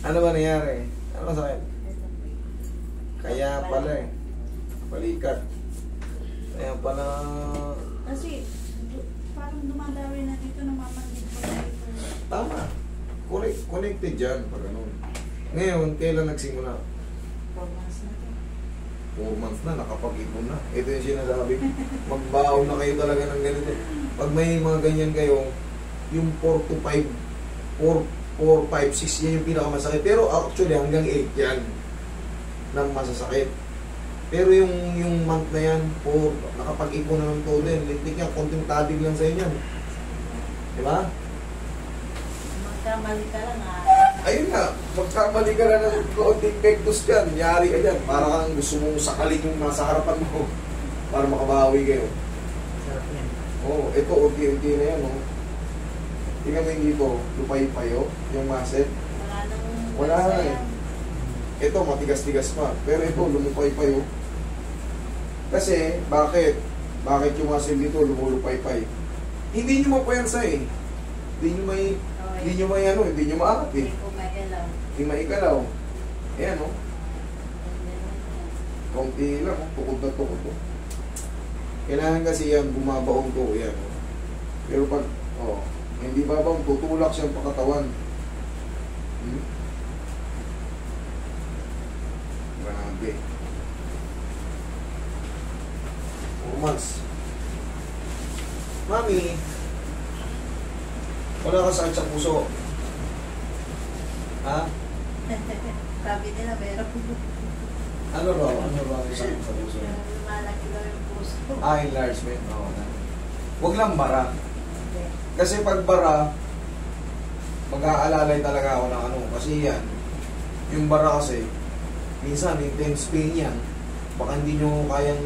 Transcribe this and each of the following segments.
Ano ba nangyari? Ano sakit? Kaya pala eh. Balikat. Kaya pala... Kasi, parang dumadawi na dito, namamandig pa dito. Tama. Connected dyan pag ganun. Ngayon, kailan nagsimula? 4 months na to. 4 months na, nakapag-ipon na. Ito yung sinasabi. Magbaon na kayo talaga ng ganito. Pag may mga ganyan kayo, yung 4 to 5, 4, 5, 6, yan yung pinakamasakit. Pero actually, hanggang 8 yan ng masasakit. Pero yung month na yan, nakapag-ipon na ng todo yan. Lintik yan, konting tadig lang sa inyo. Diba? Magkamali ka lang Ayun nga, magkamali ka na ng konting pectus dyan. Yari ka dyan. Para kang gusto mong sakalin yung nasa harapan mo. Para makabawi kayo. Sarap yan. Oo, ito, unti-unti na yan. Oh. Tingnan mo yung dito, lupay-payo, yung muscle. Wala na eh. Ito, matigas-tigas pa. Pero ito, lumupay-payo. Kasi, bakit? Bakit yung muscle dito lumulupay-pay? Hindi nyo mapuwersa eh. Hindi nyo maangat eh. Hindi maikalaw. Ayan o. Kaunti lang, tukod na tukod. Kailangan kasi yan, bumabaong to. Ayan o. Pero pag, hindi babaong, tutulak siyang pakatawan. Grabe. 4 months. Mami, wala ka sakit sa puso. Ha? Sabi nila, meron. Ano raw yung sakit sa puso? Malaki daw yung puso. Enlargement. Oo. Huwag lang bara. Kasi pag bara, mag-aalalay talaga ako ng ano. Kasi yan, yung bara kasi, minsan intense pain yan. Baka hindi nyo kayang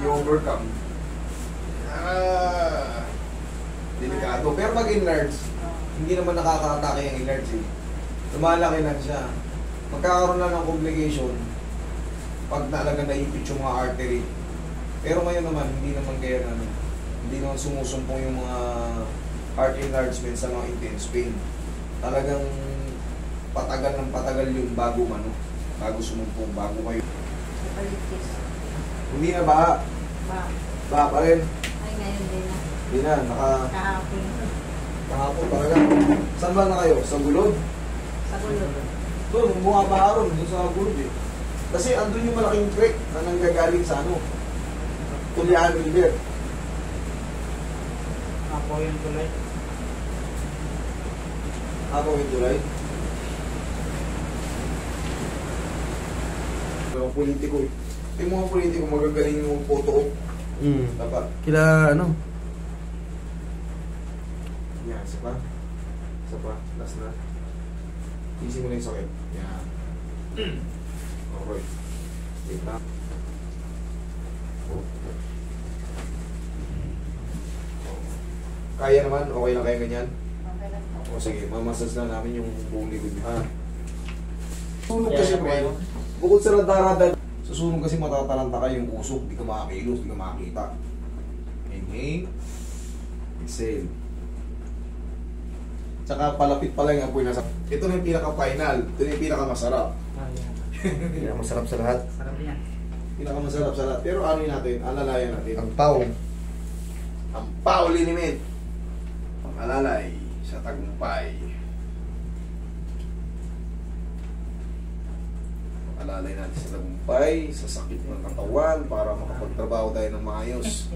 i-overcome. Delikado. Pero pag enlarge, hindi naman nakaka-atake yung enlarge eh. Lumalaki lang siya. Magkakaroon lang ng complication pag naalaga naipit yung mga artery. Pero ngayon naman, hindi naman kaya hindi naman sumusumpong yung mga heart enlargement sa mga intense pain. Talagang patagal ng patagal yung bago sumumpong, bago kayo. Palitis. Hindi na ba? Ba pa rin? Ay, ngayon din na. Hindi na, Kahapon. kahapon talaga. Saan ba na kayo? Sa gulod? Sa gulod. Doon, bumaba ron, doon sa gulod eh. Kasi andun yung malaking crack na nanggagaling sa Tulian River. Ako yung tulay. Ako yung tulay. Mga politiko eh. Yung mga politiko magagaling yung photo. Dapat. Kila ano? Yan, isa pa. Last na. Easy mo na yung sakit. Yan. Okay. Wait na. Kaya naman? Okay lang kayo ganyan? Okay lang po. O sige, mamasas na namin yung buong likod niyo. Sunog kasi pre. Bukod sa radarada, susunog kasi matatalanta ka yung usok. Di ka makakilos, di ka makakita. Inhale. Exhale. Tsaka palapit pa lang yung apoy nasa... Ito na yung pinaka-final. Ito na yung pinaka-masarap. Yan, masarap sa lahat. Sarap yan. Pinaka-masarap sa lahat. Pero ano yun natin? Alalayan natin. Ang pao. Ang pao linimit. Pang-alalay sa tagumpay. Pang-alalay natin sa tagumpay, sa sakit ng katawan para makapagtrabaho tayo ng maayos.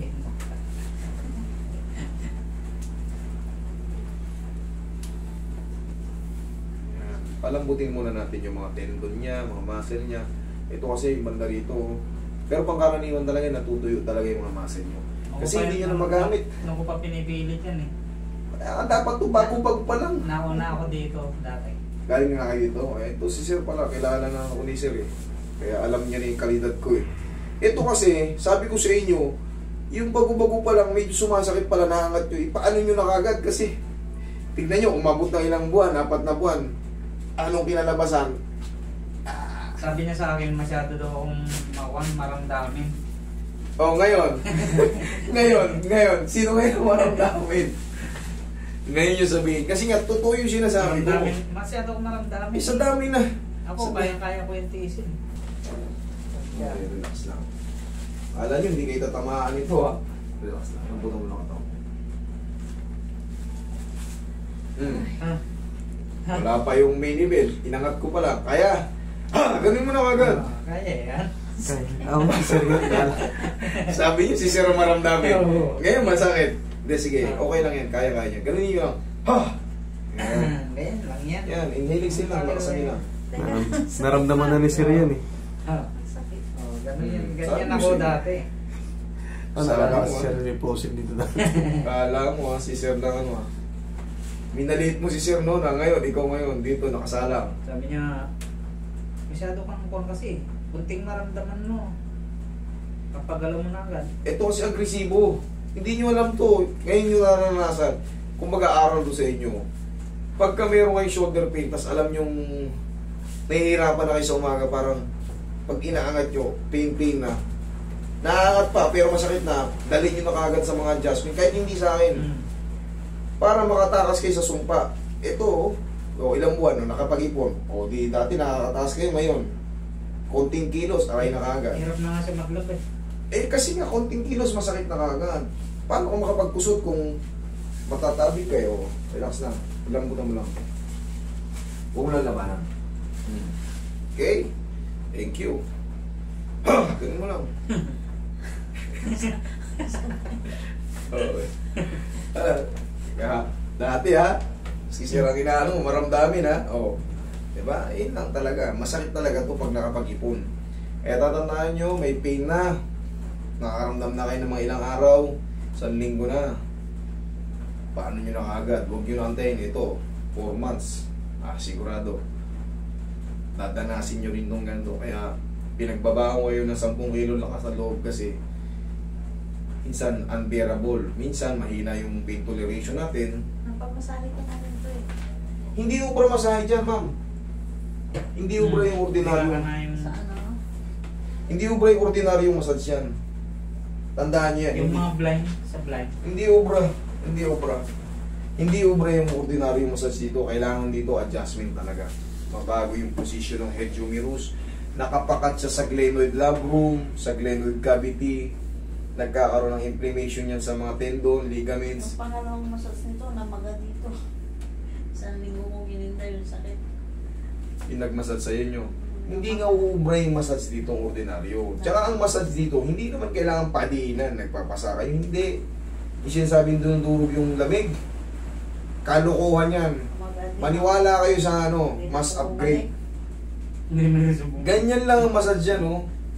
Palambutin muna natin yung mga tendon niya, mga muscle niya. Ito kasi yung banda rito. Pero pangkaraniwan talaga, natutuyo talaga yung mga muscle niyo. Kasi hindi niya na magamit. Nung ko pa pinipilit yan eh. Dapat to bago-bago pa lang. Nauna ako dito dati. Galing nga kayo dito. Ito si Sir pala, kilala na ako ni Sir eh. Kaya alam niya na yung kalidad ko eh. Ito kasi, sabi ko sa inyo, yung bago-bago pa lang, medyo sumasakit pala, nahangat nyo. Paano nyo na kagad? Kasi, tignan nyo, umabot ng ilang buwan, 4 na buwan. Anong kinalabasan? Sabi niya sa akin, masyado daw akong maramdamin. Oh, ngayon. ngayon. Sino ngayon maramdamin? Ngayon yung sabihin. Kasi nga, totoo yung sinasabi ko. Masyado akong maramdamin. Sa dami na. Ako, kaya ko yung tiisin. Okay, relax lang. Alam nyo, hindi kayo tatamaan ito ha. Relax lang. Nabutan mo lang ito. Wala pa yung main event. Inangat ko pala. Kaya, ganun mo na agad. Kaya yan. Sabi niyo, si Sir maramdamin. Oo. Ngayon, masakit. Hindi, sige. Okay lang yan. Kaya niya. Ganun nyo lang. Ganyan lang yan. Yan, inhaling sila lang. Lakasan nila. Naramdaman na ni Sir yan eh. Sakit. Ganun yan. Sabi Ganyan mo ako siya. dati. Salamat mo, Sir reposin dito na. Kala mo si Sir lang ano ha. Minalit mo si Sir noon ha. Ngayon, ikaw ngayon, dito nakasalang. Sabi niya, masyado kang kuwan kasi. Kunting maramdaman mo. Kapagalaw mo na agad. Ito kasi agresibo. Hindi nyo alam to. Ngayon nyo naranasan. Kung mag-aaral to sa inyo. Pagka meron kayong shoulder pain, tas alam nyong nahihirapan na kayo sa umaga, parang pag inaangat nyo, pain na. Naaangat pa, pero masakit na. Dalhin nyo na kaagad sa mga adjustment. Kahit hindi sa akin. Para makatakas kayo sa sumpa. Ito, ilang buwan, nakapag-ipon. Di dati nakakatakas kayo ngayon. Konting kilos, aray na kaagad. Hirap na nga siya maglab eh. Kasi nga, konting kilos, masakit na kaagad. Paano kung makapagkusot kung matatabi kayo? Relax na. Lambutan mo lang. Huwag mo lang labanan. Okay? Thank you. Ganun mo lang. Okay. Dati ha, sisirang inaano mo, maramdamin ha. Diba? Yun lang talaga. Masakit talaga to pag nakapag-ipon. Kaya tatandaan nyo, may pain na. Nakaramdam na kayo ng mga ilang araw. 1 linggo na. Paano nyo na agad? Huwag nyo na antayin. Ito, 4 months. Sigurado. Dadanasin nyo rin nung ganito. Kaya pinagbaba ko kayo ng 10 kilo lakas sa loob kasi minsan unbearable. Minsan mahina yung pain toleration natin. Napamasahe ko na rin to eh. Hindi ubra masahe dyan, ma'am. Hindi ubra yung ordinaryo. Sa ano? Hindi ubra yung ordinaryo massage yan. Tandaan niyo yan. Yung mga blind, sa blind. Hindi ubra. Hindi ubra. Hindi ubra yung ordinaryo massage dito. Kailangan dito adjustment talaga. Mabago yung position ng head humerus. Nakapakat siya sa glenoid labrum, sa glenoid cavity. Nagkakaroon ng inflammation yan sa mga tendon, ligaments. Yung pangalawang massage nito, namaga dito. 1 linggo kong hinintay yung sakit. Yung nag-massage sa inyo. Hindi nga uubra yung massage dito ang ordinaryo. Tsaka ang massage dito, hindi naman kailangan padiinan. Nagpapasa kayo. Hindi. Yung sinasabing dunudurog yung lamig. Kalukuhan yan. Maniwala kayo sa mas upgrade. Ganyan lang ang massage yan,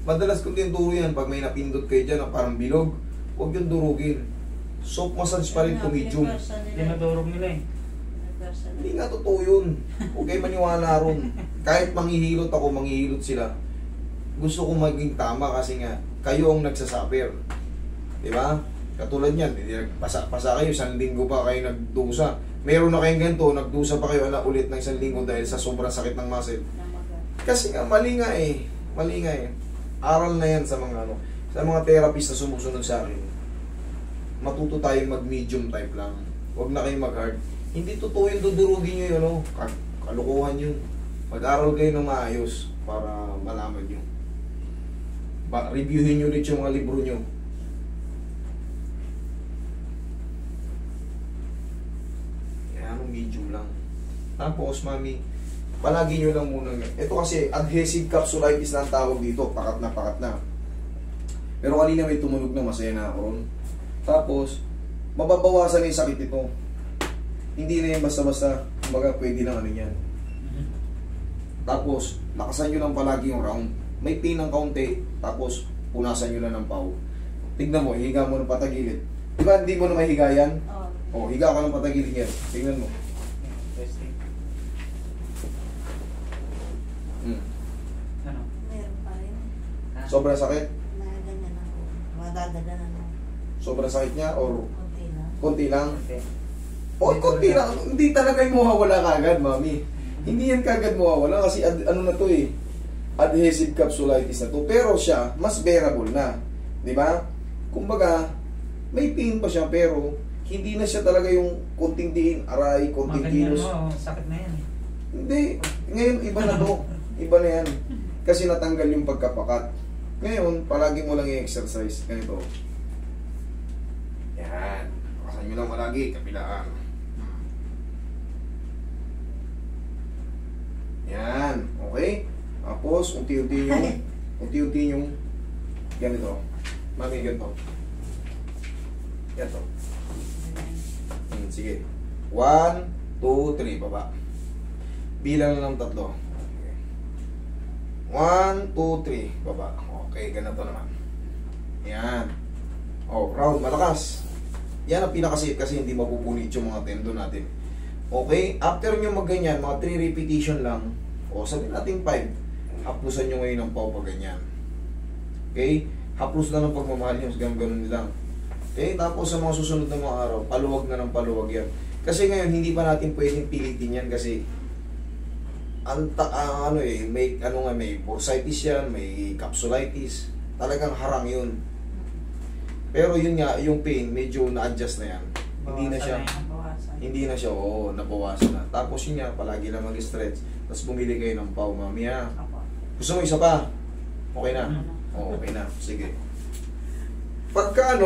Madalas kung tinuturo yan, pag may napindot kayo dyan na parang bilog, huwag yung durugin. Soft massage pa rin to medium. Dinadurog nila eh. Hindi nga totoo yun. Huwag kayo maniwala ron. Kahit manghihilot ako, manghihilot sila. Gusto ko maging tama kasi nga, kayo ang nagsasuffer. Diba? Katulad yan, pasa kayo, 1 linggo pa kayo nagdusa. Meron na kayong ganito, nagdusa pa kayo ulit ng 1 linggo dahil sa sobrang sakit ng muscle. Kasi nga, mali nga eh. Mali nga eh. Aral na yan sa mga sa mga therapist na sumusunod sa akin. Matuto tayong mag-medium type lang. Huwag na kayong mag-hard. Hindi totoo yung dudurugin nyo yun, kalukuhan yun. Mag-aral kayo ng maayos para malaman nyo. Reviewin nyo ulit yung mga libro nyo. Yan, medium lang. Tapos, mami, palagi nyo lang muna. Ito kasi, adhesive capsulitis na ang tawag dito. Pakat na. Pero kanina may tumunog na, masaya na ako ron. Tapos, mababawasan na yung sakit ito. Hindi na yan basta-basta. Kumbaga, pwede lang yan. Tapos, lakasan nyo lang palagi yung round. May pin ng kaunti. Tapos, punasan nyo lang ng pau. Tignan mo, higa mo ng patagilid. Diba, hindi mo na mahiga yan? Oo. Higa ka ng patagilid yan. Tignan mo. Ano? Meron pa rin. Sobrang sakit? Nagaganyan ako. Madadaganan ako. Sobrang sakit niya or Konti lang. konti lang? Okay. Konti lang. Hindi talaga yung mawawala kagad, mami. Hindi yan kagad mawawala kasi ano na to eh. Adhesive capsulitis na to. Pero siya, mas bearable na. Di ba? Kumbaga, may pain pa siya pero hindi na siya talaga yung konting diin, aray, konting Maganyan kilos. mo, sakit na yan. Hindi. Ngayon, iba na to. Iba na yan. Kasi natanggal yung pagkapakat. Ngayon, palagi mo lang i-exercise. Ganito. Yan. Pakasan nyo lang malagi. Kapilaan. Yan. Okay? Tapos, unti-unti yung ganito. Mami, ganito. Ganito. Sige. 1, 2, 3. Baba. Bilang lang ng 3. 1, 2, 3. Baba. Okay, ganito naman. Yan. Oh, round, malakas. Yan ang pinakasafe kasi hindi mapupunit yung mga tendon natin. Okay, after nyo magganyan, mga 3 repetition lang, o sabihin natin 5, haplusan nyo ngayon ng pau pag ganyan. Okay, haplos na ng pagmamahal nyo, ganun lang. Okay, tapos sa mga susunod na mga araw, paluwag na ng paluwag yan. Kasi ngayon, hindi pa natin pwedeng pilitin yan kasi may bursitis yan, may capsulitis, talagang harang yun. Pero yun nga, yung pain, medyo na-adjust na yan. Hindi na siya, oo, nabawasan na. Tapos yun nga, palagi lang mag-stretch. Tapos bumili kayo ng pau, mami ha. Gusto mo isa pa? Okay na? Oo, okay na. Sige. Pagka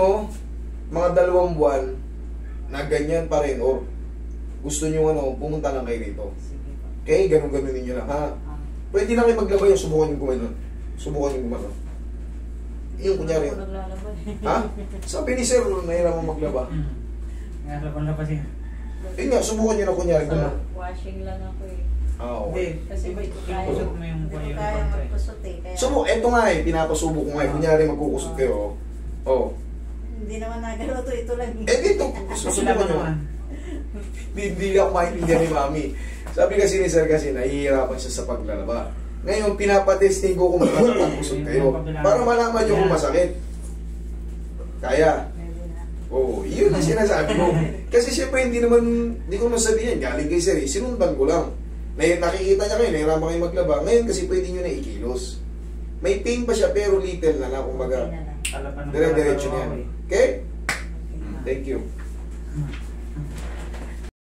mga 2 buwan, na ganyan pa rin, or gusto nyo pumunta lang kayo rito. Okay, ganun-ganun ninyo lang, ha? Pwede na kayo maglaba yung subukan yung gumano. Subukan yung gumano. Yung kunyari. Ha? Sabi ni Sir, nahiraman maglaba. Laban-laban siya. Yun nga, subukan nyo na kunyari gumano. Washing lang ako eh. Okay. Kasi hindi ko kaya. Kusot mo yung Hindi ko kaya magkusot eh. Kaya, Eto nga pinapasubo ko nga. Kunyari magkukusot kayo. Oh. hindi naman nagalaw to, ito lang. Dito, susubukan nyo. Hindi ako maintindihan ni Mami. Sabi kasi ni Sir kasi, nahihirapan siya sa paglalaba. Ngayon, pinapatesting ko kung makakapagkusot kayo. Para malaman nyo kung masakit. Kaya. Oo, yun ang sinasabi ko. Kasi siyempre hindi ko masabihin, galing kay Sir, sinundan ko lang. Nakikita niya kayo, nahirapan kayo maglaba. Ngayon kasi pwede nyo na ikilos. May pain pa siya, pero little na lang, kumbaga. Dire-diretso na yan. Okay? Thank you.